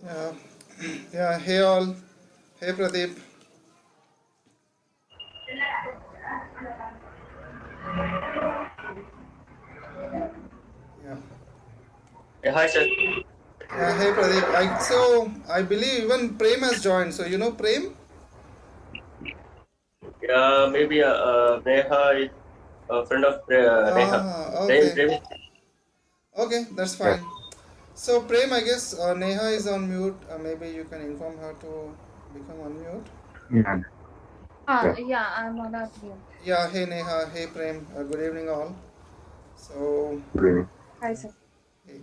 Yeah, yeah. Hey all. Hey Pradeep. Yeah. Hi, sir. Yeah. Hey Pradeep. I believe even Prem has joined. So you know Prem? Yeah, maybe Neha is a friend of Neha. Okay. Prem. Okay, that's Yes. fine. So Prem, I guess Neha is on mute. Maybe you can inform her to become on mute. Yeah. Yeah. Yeah, I'm on a mute. Yeah. Hey Neha. Hey Prem. Good evening all. So, Good evening. Hi, sir. hey.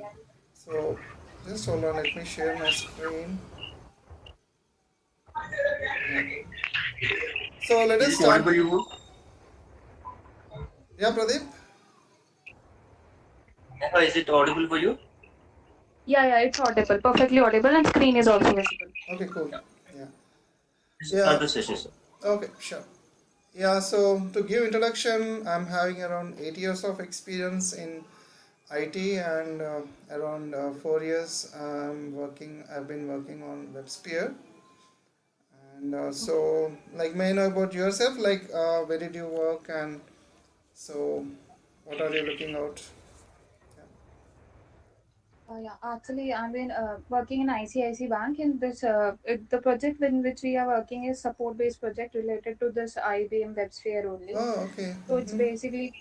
So just hold on. Let me share my screen. Yeah. So let Is us it start. audible, you? Yeah, Pradeep. Neha, is it audible for you? Yeah, it's audible, perfectly audible, and screen is also visible. Okay, cool. Yeah. Please Yeah. start the session, sir. Okay, sure. Yeah, so to give introduction, I'm having around 8 years of experience in IT and around 4 years I've been working on WebSphere. And like, may I know about yourself? Like, where did you work, and so what are you looking out? Yeah, actually, I've been working in ICIC Bank. In this, the project in which we are working is support-based project related to this IBM WebSphere only. Oh, okay. So it's basically,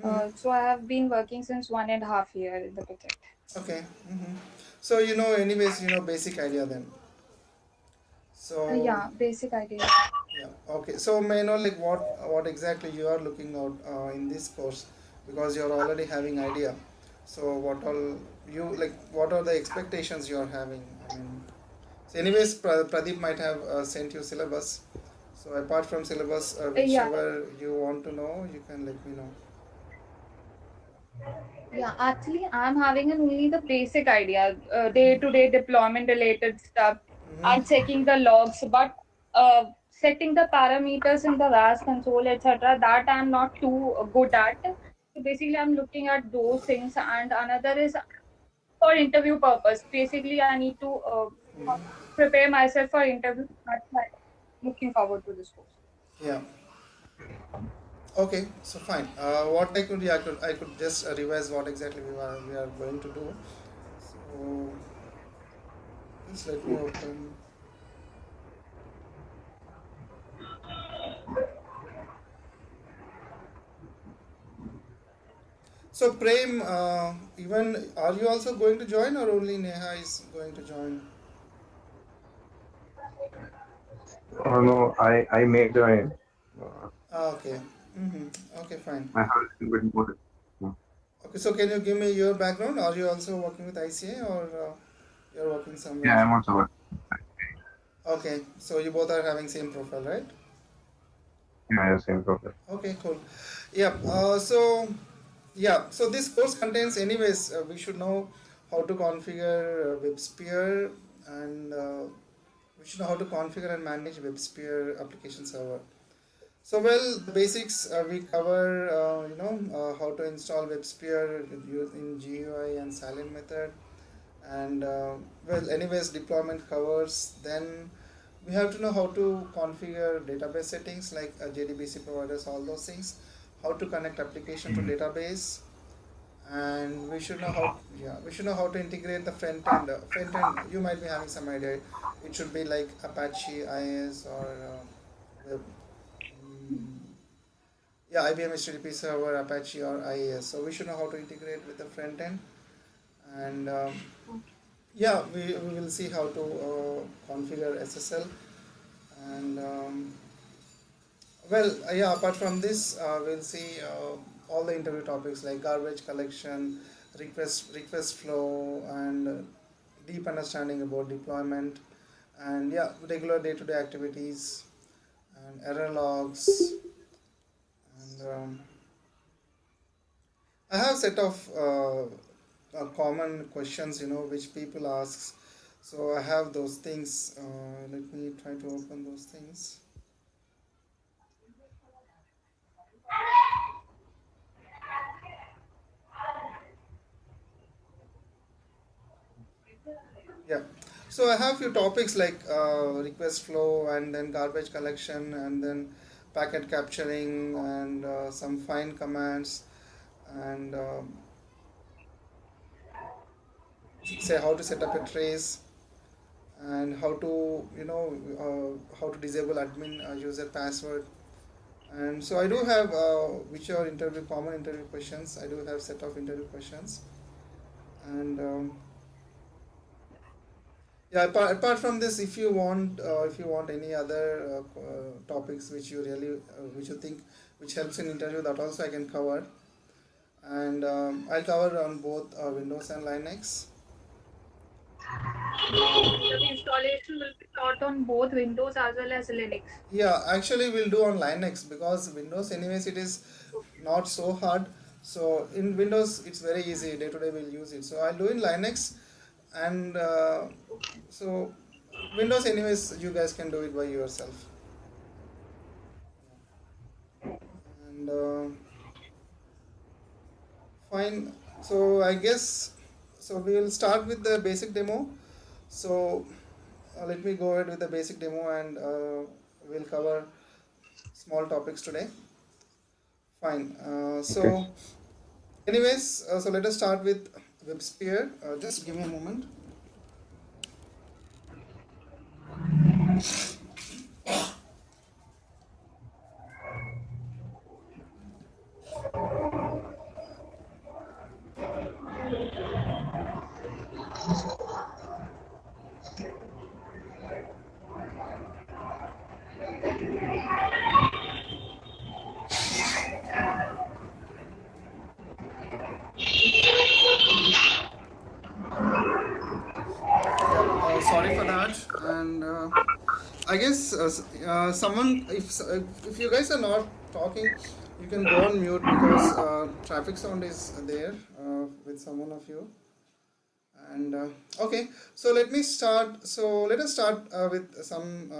Mm-hmm. so I have been working since 1.5 year in the project. Okay. So anyways, basic idea then. So Yeah, basic idea. yeah, okay. So may I know like what exactly you are looking out in this course, because you're already having idea. So what all you like? What are the expectations you are having? I mean, so anyways, Pradeep might have sent you syllabus. So apart from syllabus, Yeah, whichever you want to know, you can let me know. yeah. Actually, I'm having only the basic idea, day-to-day deployment related stuff, and Mm-hmm. checking the logs. But setting the parameters in the RAS console, etc., that I'm not too good at. So basically, I'm looking at those things. And another is for interview purpose. Basically, I need to prepare myself for interview. That's why I'm looking forward to this course. Yeah. Okay. So fine. What I could, yeah, I could just revise what exactly we are going to do. So just let me open. So Prem, even are you also going to join, or only Neha is going to join? Oh no, I may join. Uh, Okay. Okay, fine. I have a little bit more. Okay, so can you give me your background? Are you also working with ICA, or you're working somewhere? Yeah, I'm also working. Okay, so you both are having same profile, right? Yeah, same profile. Okay, cool. Yeah. So this course contains, anyways, we should know how to configure WebSphere, and we should know how to configure and manage WebSphere application server. So well, the basics we cover, how to install WebSphere using GUI and silent method, and well, anyways, deployment covers. Then we have to know how to configure database settings like JDBC providers, all those things. How to connect application to Mm. database, and we should know how to integrate the front end. Front end, you might be having some idea. It should be like Apache IIS or web. mm, yeah, IBM HTTP server, Apache or IIS. So we should know how to integrate with the front end, and yeah, we will see how to configure SSL, and well, yeah. Apart from this, we'll see all the interview topics like garbage collection, request flow, and deep understanding about deployment, and yeah, regular day-to-day activities and error logs, and I have set of common questions, which people ask. So I have those things. Let me try to open those things. Yeah. So I have few topics like request flow and then garbage collection and then packet capturing and some find commands and say how to set up a trace and how to how to disable admin user password. And so I do have which are interview common interview questions. I do have set of interview questions and yeah. Apart from this, if you want any other topics which you really which you think which helps in interview, that also I can cover. And I'll cover on both Windows and Linux. The installation will be taught on both Windows as well as Linux. Yeah, actually we'll do on Linux because Windows anyways it is not so hard. So in Windows it's very easy. Day to day we'll use it. So I'll do in Linux and so Windows anyways you guys can do it by yourself. And fine. So I guess so we'll start with the basic demo. So let me go ahead with the basic demo and we'll cover small topics today. Fine. Okay. Anyways, so let us start with WebSphere. Just give me a moment. Yeah, sorry for that. And I guess someone, if you guys are not talking, you can go on mute because traffic sound is there with someone of you. And okay, so let me start. So let us start with some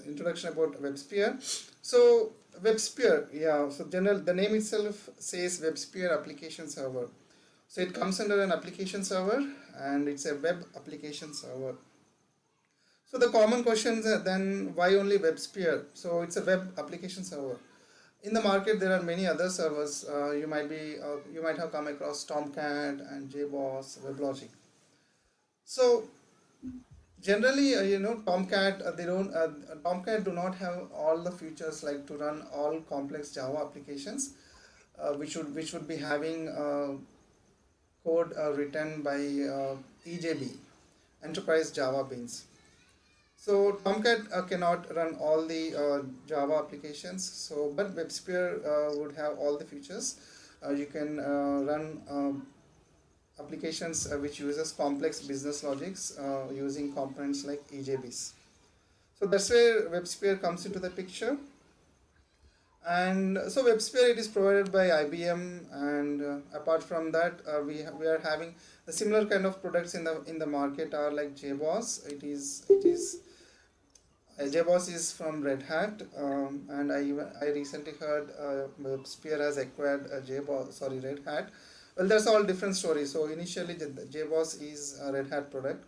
introduction about WebSphere. So WebSphere, yeah. So general, the name itself says WebSphere Application Server. So it comes under an application server, and it's a web application server. So the common questions are then why only WebSphere? So it's a web application server. In the market, there are many other servers. You might have come across Tomcat and JBoss, WebLogic. So generally, Tomcat they don't Tomcat do not have all the features like to run all complex Java applications, which would be having code written by EJB, Enterprise Java Beans. So Tomcat cannot run all the Java applications. So, but WebSphere would have all the features. You can run applications which uses complex business logics using components like EJBs. So that's where WebSphere comes into the picture. And so WebSphere it is provided by IBM, and apart from that, we are having the similar kind of products in the market are like JBoss. It is JBoss is from Red Hat, and I recently heard WebSphere has acquired Red Hat. Well, that's all different story. So initially, JBoss is a Red Hat product,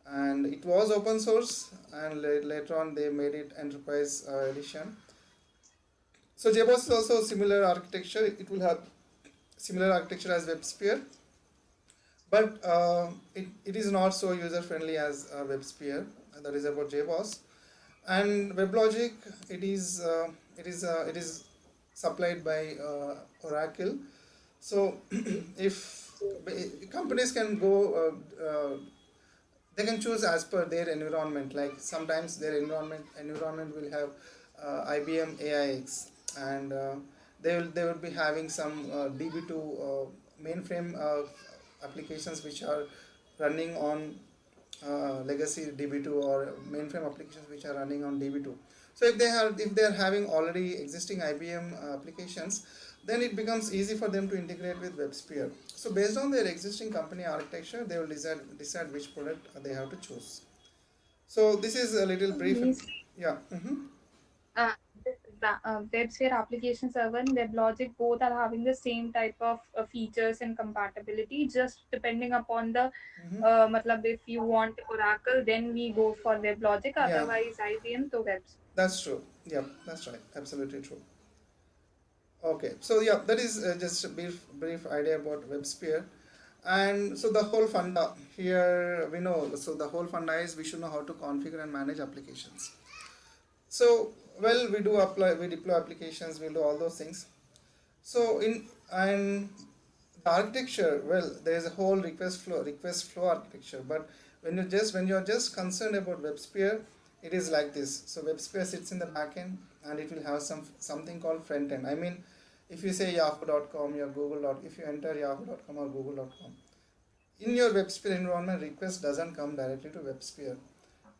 and it was open source, and later on they made it enterprise edition. So JBoss is also similar architecture. It will have similar architecture as WebSphere, but it is not so user friendly as WebSphere. That is about JBoss. And WebLogic, it is supplied by Oracle. So if companies can go they can choose as per their environment. Like sometimes their environment will have IBM AIX, and they will be having some DB2 mainframe applications which are running on legacy DB2, or mainframe applications which are running on DB2. So if they are having already existing IBM applications, then it becomes easy for them to integrate with WebSphere. So based on their existing company architecture, they will decide which product they have to choose. So this is a little brief. Yes. Yeah. Mm-hmm. Uh, WebSphere Application Server and WebLogic both are having the same type of features and compatibility, just depending upon the matlab if you want Oracle, then we go for WebLogic, Yeah, otherwise IBM to WebSphere. that's true. Yeah, that's right. Absolutely true. Okay, so yeah, that is just a brief idea about WebSphere. And so the whole funda here we know. So the whole funda is we should know how to configure and manage applications. So well, we deploy applications, we'll do all those things. So in and the architecture, well, there is a whole request flow architecture. But when you're just concerned about WebSphere, it is like this. So WebSphere sits in the backend and it will have something called front end. I mean, if you say yahoo.com, your google. If you enter yahoo.com or google.com, in your WebSphere environment, request doesn't come directly to WebSphere.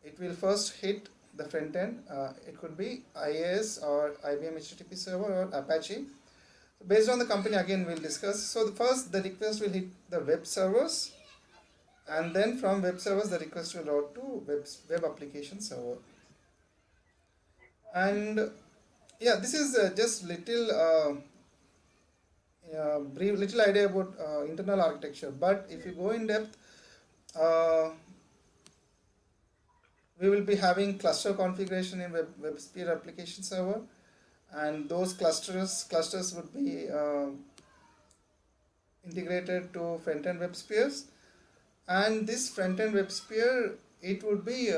It will first hit the front end. It could be IAS or IBM HTTP server or Apache. Based on the company, again we'll discuss. So the request will hit the web servers, and then from web servers the request will route to web application server. And yeah, this is just brief little idea about internal architecture. But if you go in depth, uh, we will be having cluster configuration in WebSphere application server, and those clusters would be integrated to front-end WebSpheres. And this front-end WebSphere, it would be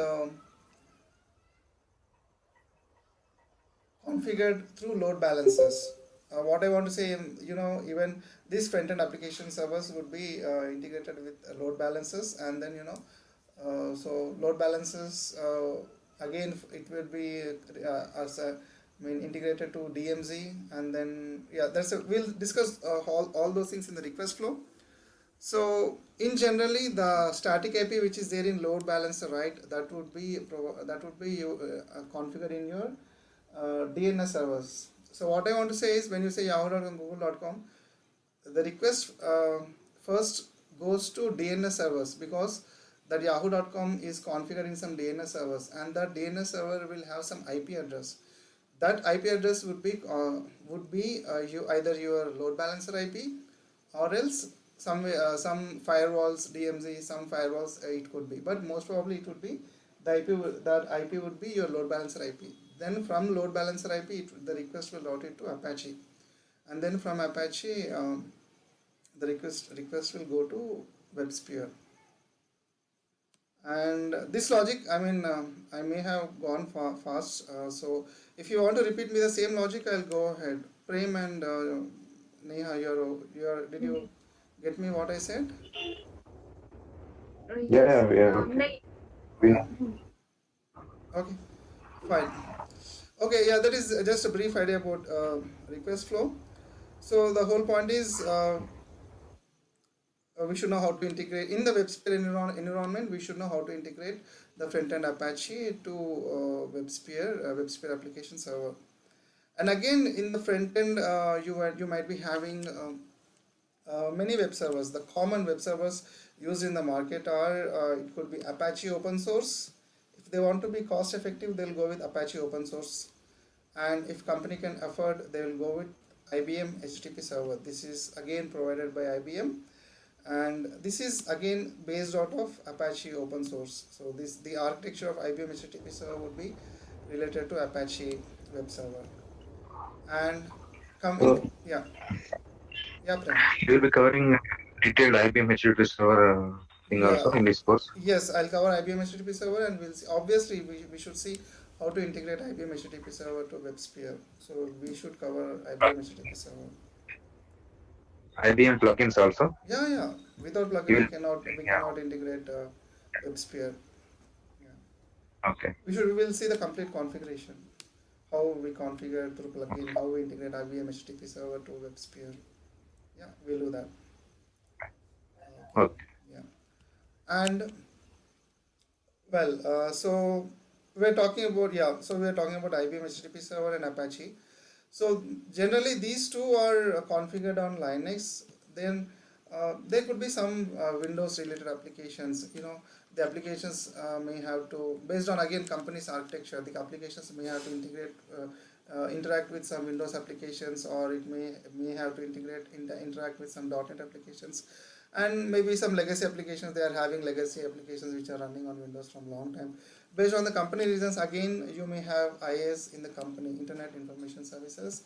configured through load balancers. What I want to say, even these front-end application servers would be integrated with load balancers, and then so load balancers again it will be integrated to DMZ, and then yeah, we'll discuss all those things in the request flow. So in generally the static IP which is there in load balancer, right, that would be configured in your DNS servers. So what I want to say is, when you say yahoo.com, google.com, the request first goes to DNS servers, because that yahoo.com is configured in some DNS servers, and that DNS server will have some IP address. That IP address would be either your load balancer IP, or else some firewalls DMZ, some firewalls it could be, but most probably it would be that IP would be your load balancer IP. Then from load balancer IP, the request will route it to Apache, and then from Apache the request will go to WebSphere. And this logic, I may have gone fast. So if you want to repeat me the same logic, I'll go ahead. Prem and Neha, did you get me what I said? Yeah, Yes. yeah, we, Okay, fine. Okay, yeah, that is just a brief idea about request flow. So the whole point is we should know how to integrate in the WebSphere environment. We should know how to integrate the front-end Apache to WebSphere Application Server. And again, in the front end, you might be having many web servers. The common web servers used in the market are it could be Apache open source. If they want to be cost effective, they'll go with Apache open source. And if company can afford, they will go with IBM HTTP server. This is again provided by IBM, and this is again based out of Apache open source. So the architecture of IBM HTTP server would be related to Apache web server. And so yeah, Prem. we'll be covering detailed IBM HTTP server thing Yeah, also in this course. yes, I'll cover IBM HTTP server, and we'll see. Obviously, we should see how to integrate IBM HTTP server to WebSphere. So we should cover IBM HTTP server. IBM plugins also. Yeah. Without plugin, You we will, yeah, cannot integrate WebSphere. Yeah. okay. We will see the complete configuration, how we configure through plugin, how we integrate IBM HTTP server to WebSphere. Yeah, we'll do that. Okay. Yeah. And well, so we're talking about IBM HTTP server and Apache. So generally these two are configured on Linux. Then there could be some Windows related applications. The applications may have to, based on again company's architecture, the applications may have to integrate interact with some Windows applications, or it may have to interact with some .NET applications, and maybe some legacy applications. They are having legacy applications which are running on Windows from long time. Based on the company reasons, again you may have IaaS in the company, Internet Information Services.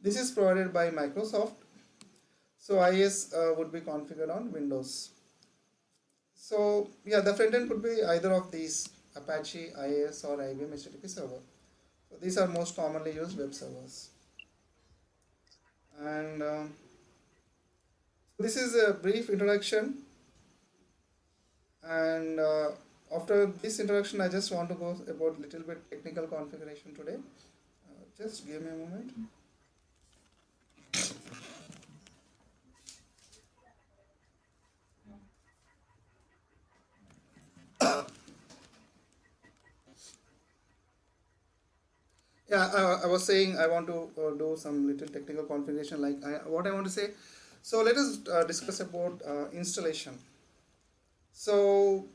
This is provided by Microsoft. So IaaS would be configured on Windows. So yeah, the front end could be either of these, Apache, IaaS, or IBM HTTP server. So these are most commonly used web servers. And so this is a brief introduction. And after this introduction, I just want to go about little bit technical configuration today. Just give me a moment. Yeah, I was saying I want to do some little technical configuration, like what I want to say. So let us discuss about installation. So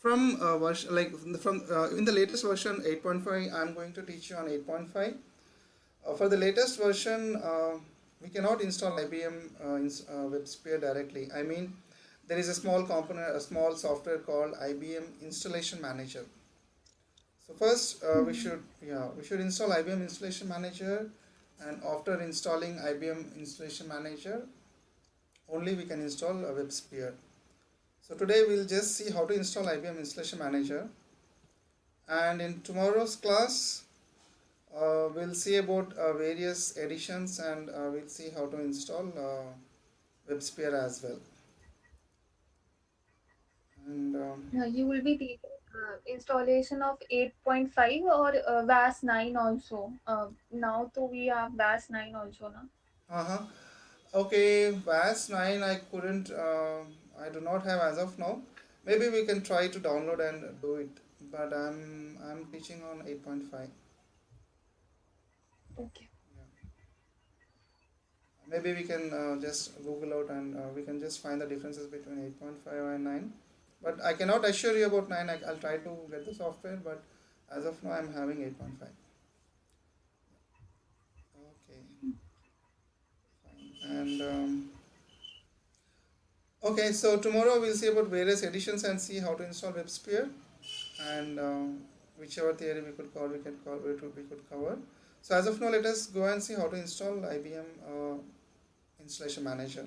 from version, like from in the latest version 8.5, I'm going to teach you on 8.5. For the latest version, we cannot install IBM WebSphere directly. I mean, there is a small component, a small software called IBM Installation Manager. So first, we should install IBM Installation Manager, and after installing IBM Installation Manager, only we can install a WebSphere. So today we'll just see how to install IBM Installation Manager, and in tomorrow's class, we'll see about various editions, and we'll see how to install WebSphere as well. And You will be teaching installation of 8.5 or VAS 9 also. Now to we have VAS 9 also, na? uh-huh. Okay, VAS 9 I couldn't, I do not have as of now. Maybe we can try to download and do it, but I'm teaching on 8.5. Okay. Maybe we can just Google out, and we can just find the differences between 8.5 and 9. But I cannot assure you about 9. I'll try to get the software, but as of now I'm having 8.5. Okay, fine. And okay, so tomorrow we'll see about various editions and see how to install WebSphere, and whichever theory we could cover, we could cover. So as of now, let us go and see how to install IBM Installation Manager.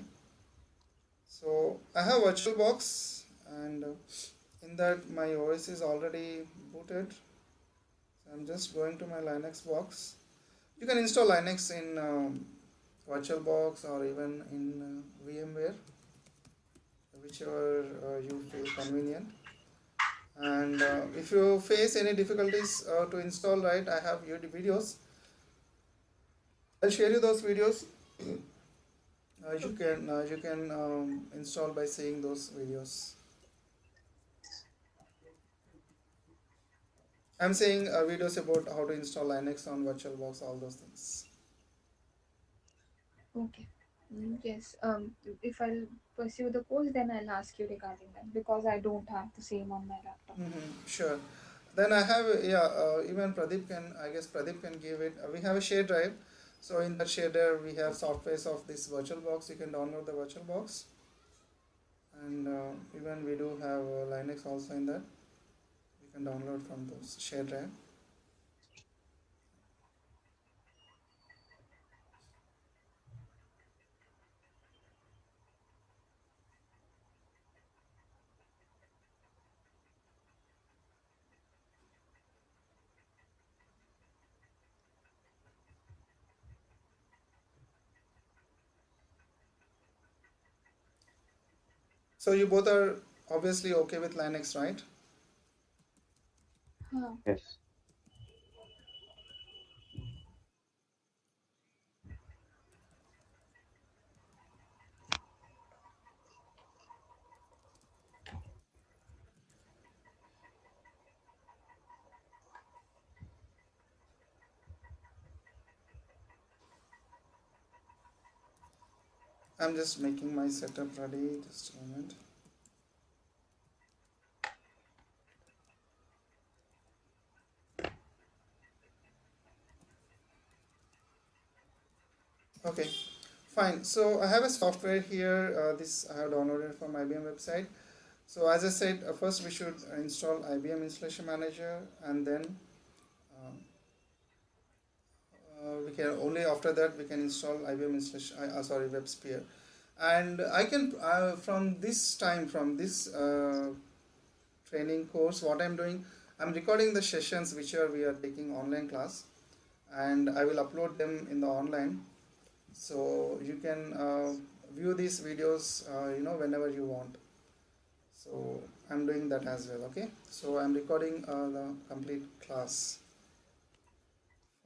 So I have VirtualBox, and in that my OS is already booted. So I'm just going to my Linux box. You can install Linux in VirtualBox or even in VMware, whichever you feel convenient. And if you face any difficulties to install, right, I have videos. I'll share you those videos. You can install by seeing those videos. I'm saying videos about how to install Linux on VirtualBox, all those things. Okay. Yes. If I'll pursue the course, then I'll ask you regarding that because I don't have the same on my laptop. Sure. Then I have, even Pradeep can, I guess Pradeep can give it. We have a shared drive. So in that shared drive, we have softwares of this VirtualBox. You can download the VirtualBox. And even we do have Linux also in that. You can download from those shared drive. So you both are obviously okay with Linux, right? Huh. Yes. I'm just making my setup ready. Just a moment. Okay, fine. So I have a software here. This I have downloaded from IBM website. So as I said, first we should install IBM Installation Manager, and then um, we can only after that we can install IBM Installation. Sorry, WebSphere, and I can from this time from this training course, what I'm doing, I'm recording the sessions which are we are taking online class, and I will upload them in the online, so you can view these videos whenever you want. So I'm doing that as well. Okay, so I'm recording the complete class.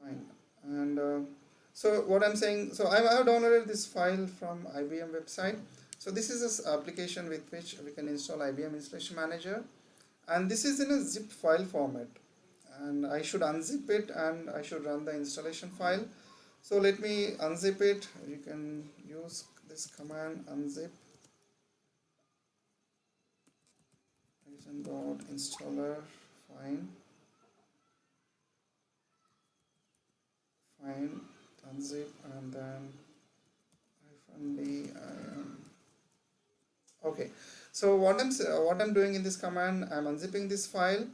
Fine. And so what I'm saying, so I have downloaded this file from IBM website. So this is this application with which we can install IBM Installation Manager, and this is in a zip file format, and I should unzip it and I should run the installation file. So let me unzip it. You can use this command unzip installer. Fine, fine, unzip, and then hyphen d. Okay, so what I'm doing in this command, I'm unzipping this file,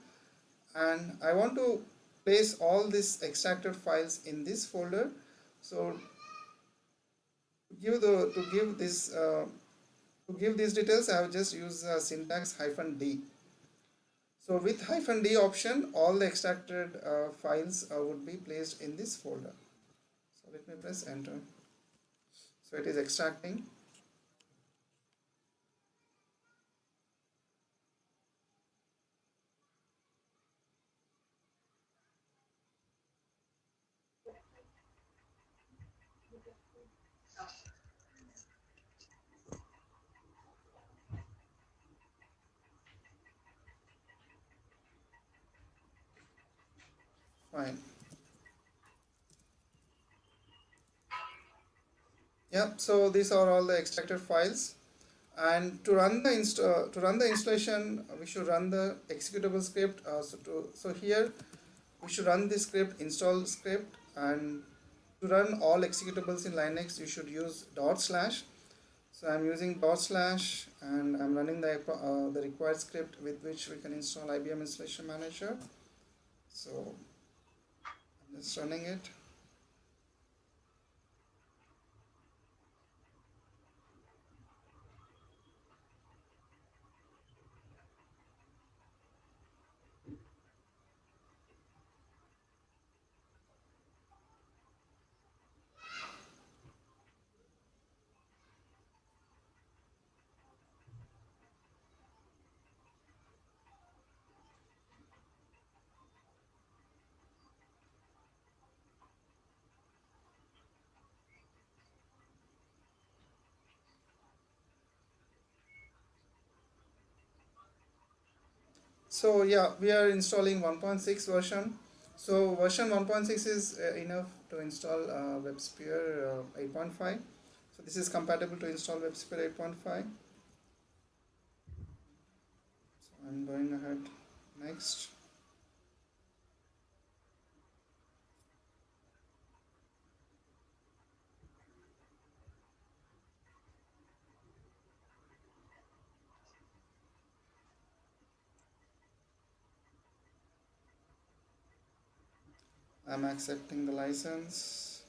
and I want to place all these extracted files in this folder. So to give this to give these details, I have just used syntax hyphen d. So with hyphen d option, all the extracted files would be placed in this folder. So let me press enter. So it is extracting. Fine. Yep. So these are all the extracted files. And to run the installation, we should run the executable script. So here we should run the script install script, and to run all executables in Linux, you should use dot slash. So I'm using dot slash, and I'm running the required script with which we can install IBM Installation Manager. So I'm just running it. So yeah, we are installing 1.6 version. So version 1.6 is enough to install WebSphere 8.5. So this is compatible to install WebSphere 8.5. So I'm going ahead next. I'm accepting the license.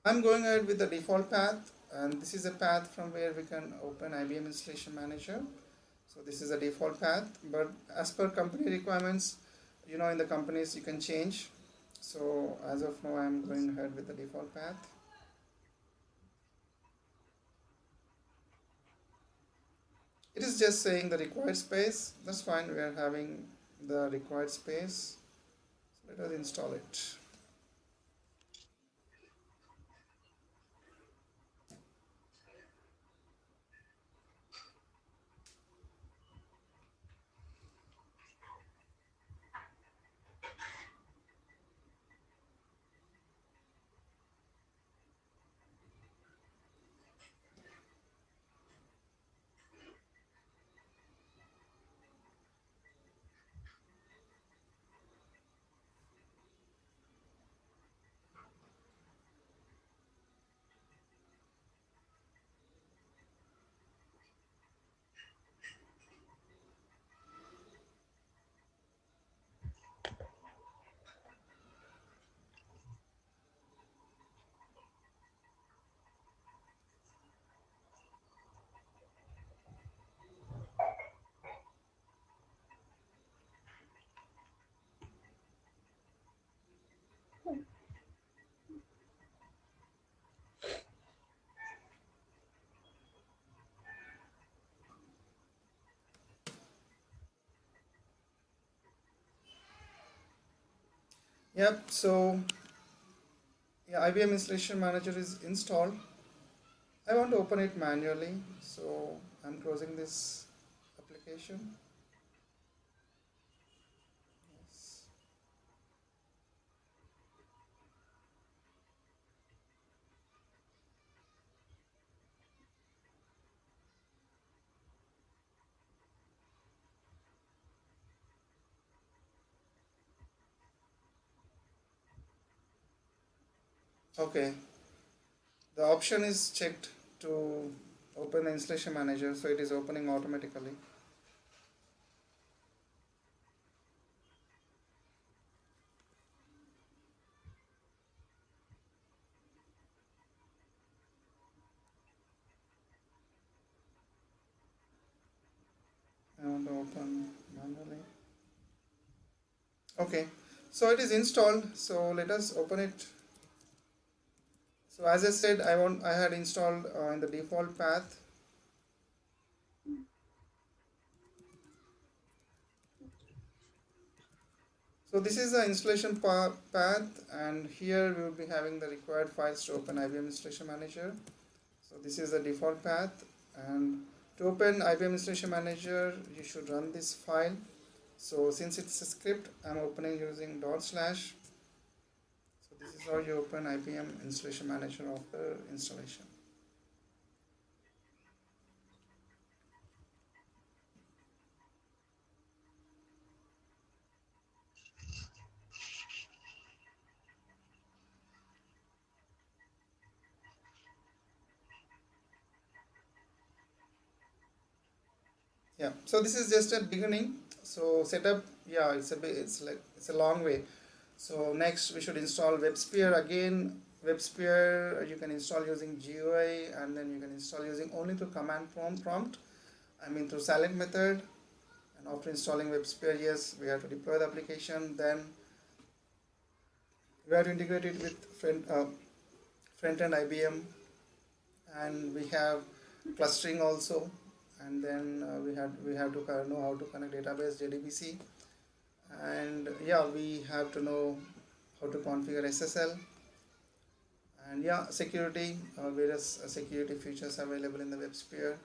I'm going ahead with the default path, and this is a path from where we can open IBM Installation Manager. So this is a default path, but as per company requirements, in the companies you can change. So as of now, I'm going ahead with the default path. It is just saying the required space. That's fine. We are having the required space. So let us install it. Yep. So yeah, IBM Installation Manager is installed. I want to open it manually, so I'm closing this application. Yes. Okay, the option is checked to open the installation manager, so it is opening automatically. I want to open manually. Okay, so it is installed. So let us open it. So as I said, I had installed in the default path. So this is the installation path, and here we will be having the required files to open IBM Installation Manager. So this is the default path, and to open IBM Installation Manager, you should run this file. So since it's a script, I'm opening using /. So this is how you open IBM Installation Manager after installation. Yeah, so this is just a beginning. So setup, yeah, it's a long way. So next we should install WebSphere again. WebSphere you can install using GUI, and then you can install using only through command prompt. I mean through silent method. And after installing WebSphere, yes, we have to deploy the application. Then we have to integrate it with front end IBM, and we have clustering also. And then we have to know how to connect database JDBC, and yeah, we have to know how to configure SSL, and yeah, security, various security features available in the WebSphere,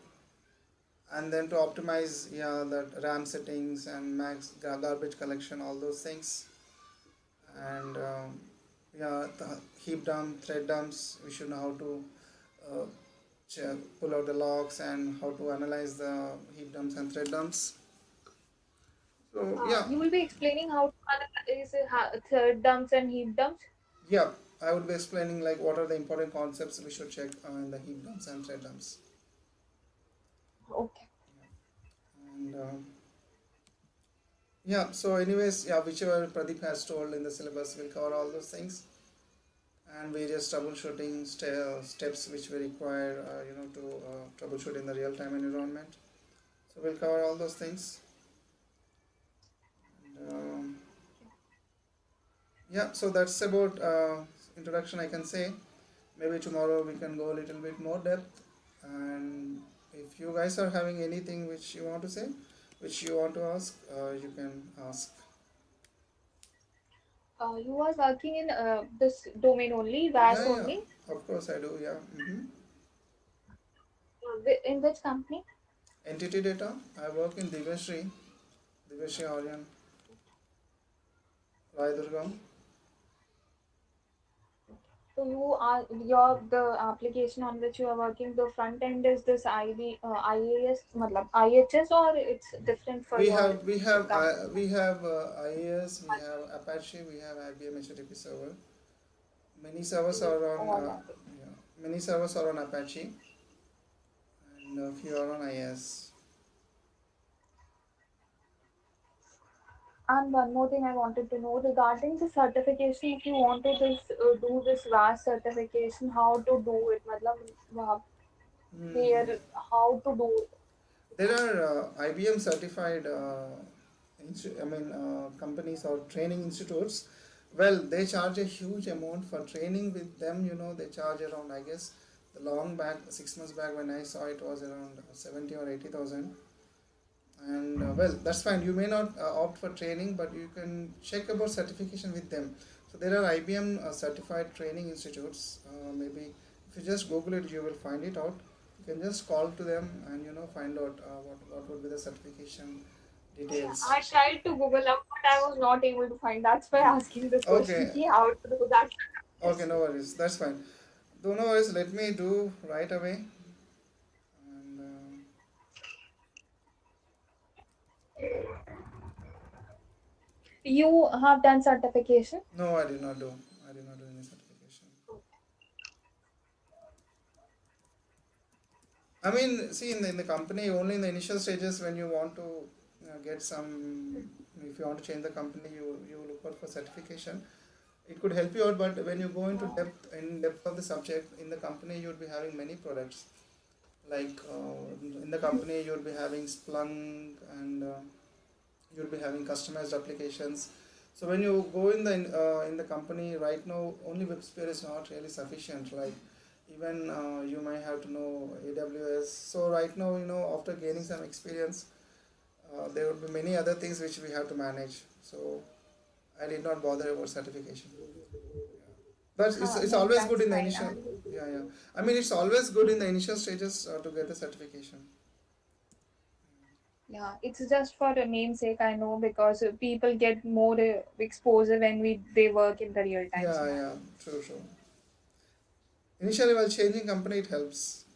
and then to optimize, yeah, that RAM settings and max garbage collection, all those things, and yeah, the heap dump, thread dumps, we should know how to uh, pull out the logs and how to analyze the heap dumps and thread dumps. So yeah, You will be explaining how to analyze third dumps and heap dumps. yeah, I would be explaining like what are the important concepts we should check in the heap dumps and thread dumps. Okay. And yeah, so anyways, yeah, whichever Pradeep has told in the syllabus, we'll cover all those things and various troubleshooting steps which we require, to troubleshoot in the real-time environment. So we'll cover all those things. And, yeah, so that's about introduction, I can say. Maybe tomorrow we can go a little bit more depth, and if you guys are having anything which you want to say, which you want to ask, you can ask. You was working in this domain only, VAS Yeah, yeah, only. of course I do, yeah. In which company? Entity data, I work in Divashri Aryan, Raidurgam. So you are the application on which you are working. The front end is this IAS, matlab IHS, or it's different for your company. We have IAS, we have Apache, we have IBM HTTP server. Many servers are on All are. yeah, many servers are on Apache, and a few are on IAS. And one more thing I wanted to know regarding the certification. If you want to do this VAS certification, how to do it? Matlab, Hmm. where, how to do it? There are IBM certified companies or training institutes. Well, they charge a huge amount for training with them. They charge around, I guess, the long back 6 months back when I saw it was around 70 or 80,000. And well, that's fine. You may not opt for training, but you can check about certification with them. So there are IBM certified training institutes. Maybe if you just Google it, you will find it out. You can just call to them and find out what would be the certification details. I tried to Google up, but I was not able to find. That's why asking this question. Okay, Ki how to do that? okay, no worries. That's fine. No worries. Let me do right away. And You have done certification? no, I did not do. I did not do any certification. I mean, see, in the company, only in the initial stages when you want to get some, if you want to change the company, you look out for certification. It could help you out, but when you go into depth of the subject in the company, you would be having many products. Like in the company, you would be having Splunk and you'll be having customized applications. So when you go in the company right now, only WebSphere is not really sufficient. Like even you might have to know AWS. So right now, after gaining some experience, there would be many other things which we have to manage. So I did not bother about certification. But it's Then always good that's in the fine. initial. Yeah, yeah. I mean, it's always good in the initial stages to get the certification. Yeah, it's just for a namesake, I know, because people get more exposure when they work in the real time Yeah, scenario. yeah. True, true. Initially, while changing company, it helps.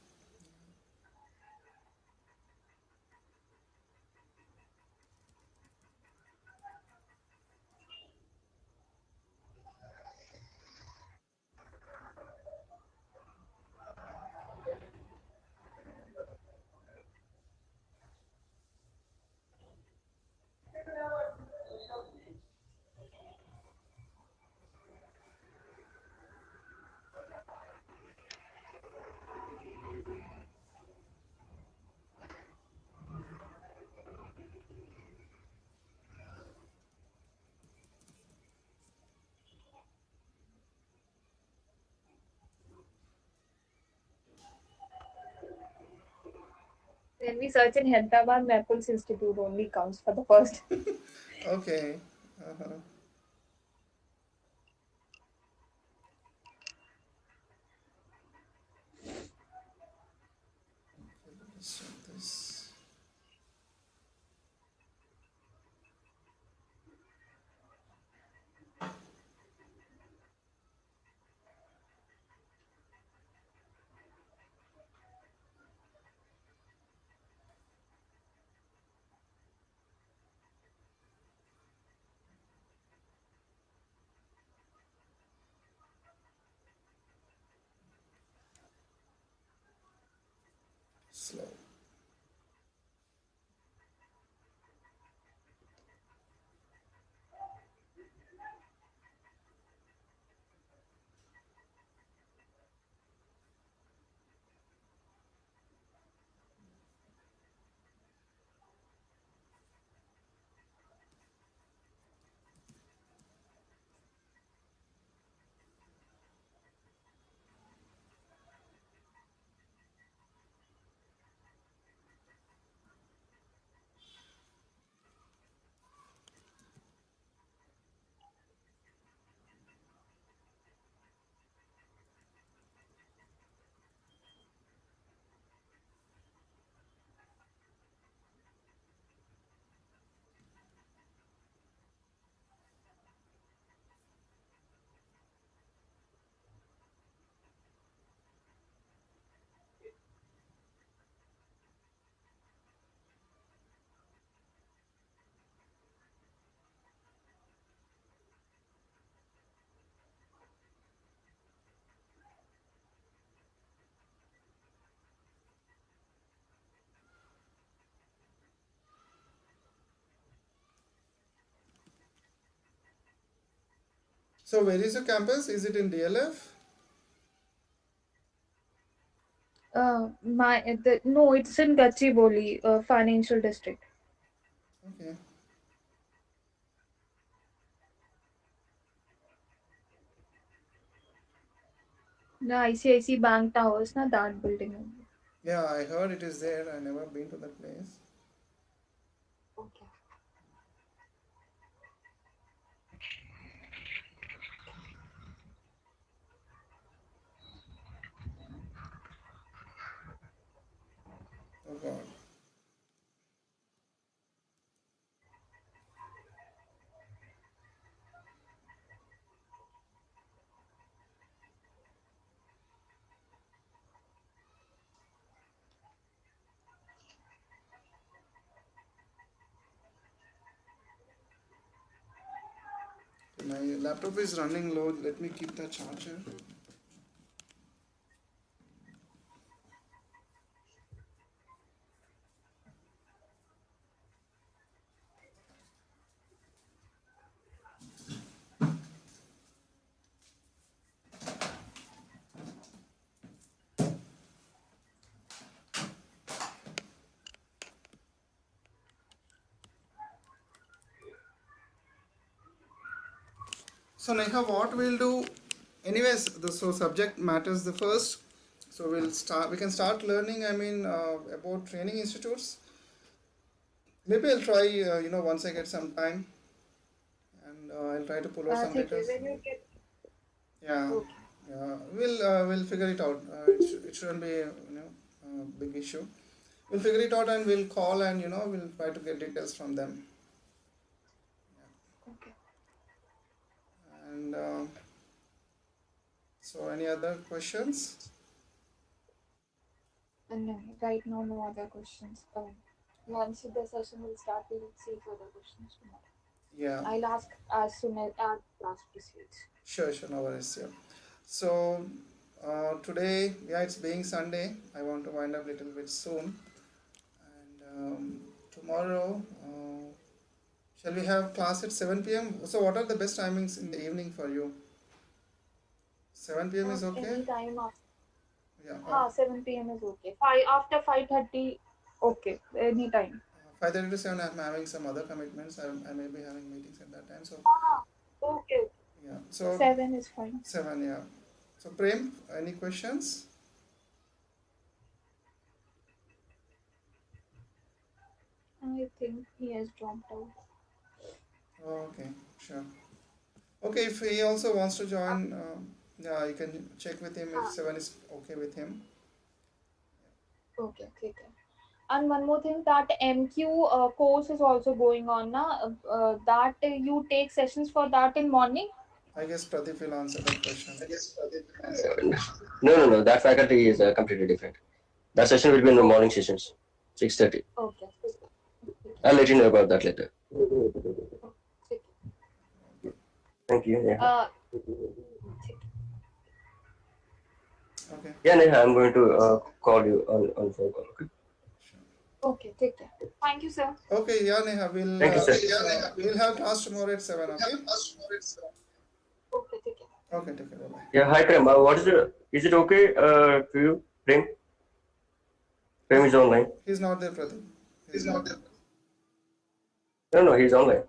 When we search in Hyderabad, Maples Institute only counts for the first. Okay. Uh-huh. So this slow. So where is your campus? Is it in DLF? No, it's in Gachibowli, financial district. Okay. The ICIC Bank Towers, na that building only. Yeah, I heard it is there. I never been to that place. Okay. my laptop is running low. Let me keep the charger. So Neha, what we'll do, anyways, so subject matters the first. So we can start learning, about training institutes. Maybe I'll try, once I get some time, and I'll try to pull out some ठीक है, details. when you get Yeah, okay. yeah, we'll figure it out. It shouldn't be, a big issue. We'll figure it out and we'll call and, we'll try to get details from them. Okay. And so any other questions? And no, right now, no other questions. Once the session will start, we will see further questions tomorrow. Yeah. I'll ask as soon as our class proceeds. Sure, no worries. Yeah. So today, yeah, it's being Sunday. I want to wind up a little bit soon. And tomorrow, shall we have class at 7 p.m.? So what are the best timings in the evening for you? 7 p.m. is okay? Any time after. Yeah. 7 p.m. is okay. After 5:30, okay. Any time. 5:30 to 7, I'm having some other commitments. I may be having meetings at that time. So Okay. yeah. So 7 is fine. 7, yeah. So Prem, any questions? I think he has dropped out. Okay, sure. Okay, if he also wants to join, yeah, you can check with him if 7 is okay with him. Okay, okay. And one more thing, that MQ course is also going on now. That you take sessions for that in morning. I guess Pradeep will answer that question. No. That faculty is completely different. That session will be in the morning sessions, 6:30. Okay. I'll let you know about that later. Okay. Thank you. Yeah. Okay. Yeah, Neha, I'm going to call you on phone call. Okay. Okay, take care. Thank you, sir. Okay, yeah, Neha, Thank you, sir. we'll have class tomorrow at 7, okay? Okay, take care. Okay, take care, bye-bye. Yeah, hi Prem. Is it okay for you, Prem? Prem is online. He's not there, Pradeep. He's not there. No, he's online.